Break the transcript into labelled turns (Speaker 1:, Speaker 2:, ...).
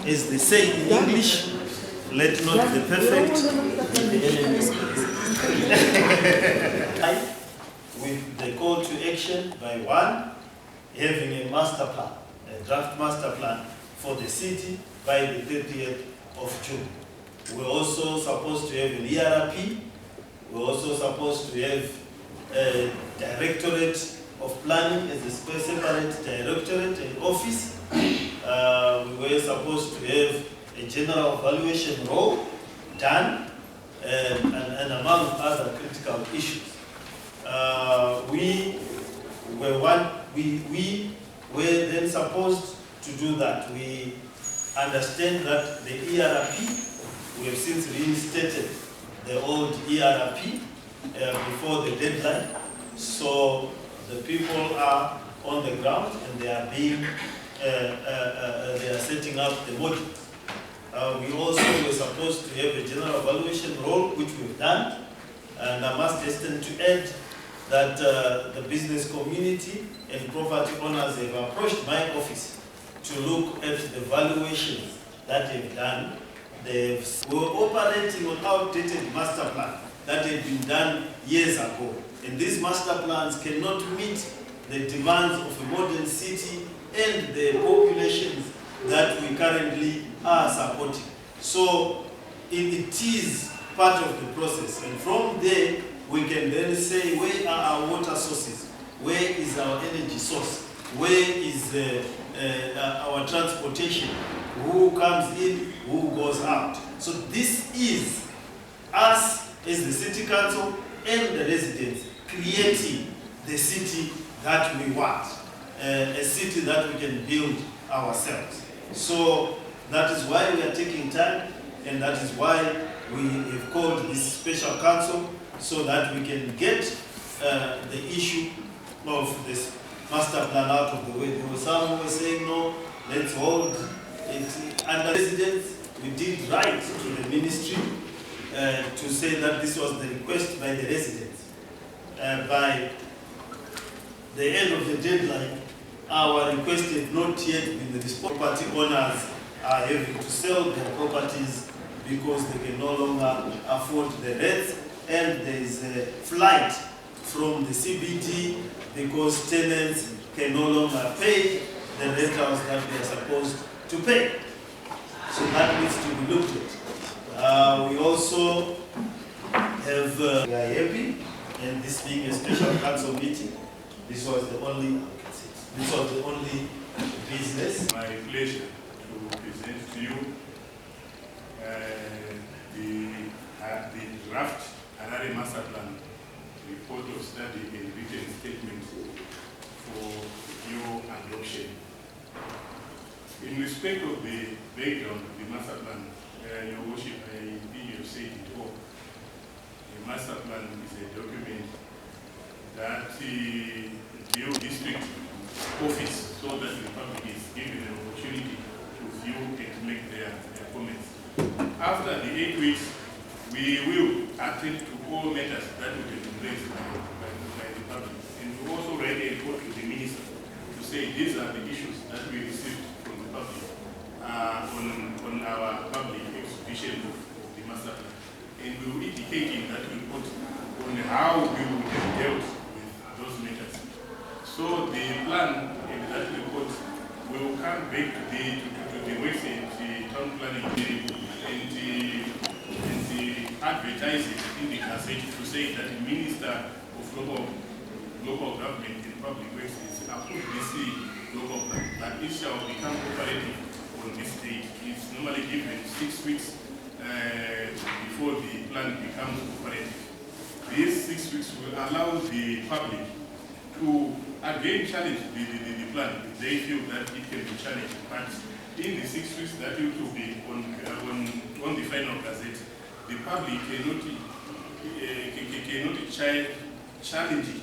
Speaker 1: As they say in English, let not the perfect be the enemy's with the call to action by one, having a master plan, a draft master plan for the city by the 30th of June. We're also supposed to have an ERP. We're also supposed to have a directorate of planning as a separate directorate and office. We were supposed to have a general evaluation role done, and among other critical issues. We were then supposed to do that. We understand that the ERP, we have since reinstated the old ERP before the deadline. So the people are on the ground and they are being, they are setting up the modules. We also were supposed to have a general evaluation role, which we've done. And I must hasten to add that the business community and property owners have approached my office to look at the valuations that they've done. They were operating on outdated master plan that had been done years ago. And these master plans cannot meet the demands of a modern city and the populations that we currently are supporting. So it is part of the process. And from there, we can then say, where are our water sources? Where is our energy source? Where is our transportation? Who comes in, who goes out? So this is us as the city council and the residents creating the city that we want, a city that we can build ourselves. So that is why we are taking time, and that is why we have called this special council, so that we can get the issue of this master plan out of the way. There were some who were saying, no, let's hold it under residence. We did write to the ministry to say that this was the request by the residents. By the end of the deadline, our request had not yet been responded. Property owners are having to sell their properties because they can no longer afford the rents, and there is a flight from the CBD because tenants can no longer pay the rentals that they are supposed to pay. So that needs to be looked at. We also have, we are happy, and this being a special council meeting, this was the only business.
Speaker 2: My pleasure to present to you the draft Harare Master Plan report of study and written statement for your adoption. In respect of the background of the master plan, Your Worship, I think you have said it all. The master plan is a document that the district office, so that the public is given an opportunity to view and make their comments. After the 8 weeks, we will attend to all matters that will be raised by the public. And we also write a report to the minister to say these are the issues that we received from the public on our public exhibition of the master plan. And we will indicate in that report on how we will have dealt with those matters. So the plan in that report will come back to the website, the town planning and the advertising in the Gazette to say that the Minister of Local Government and Public Works is approved this local plan, but it shall become operative on this date. It's normally given 6 weeks before the plan becomes operative. These 6 weeks will allow the public to again challenge the plan if they feel that it can be challenged. But in the 6 weeks that it will be on the final gazette, the public cannot challenge it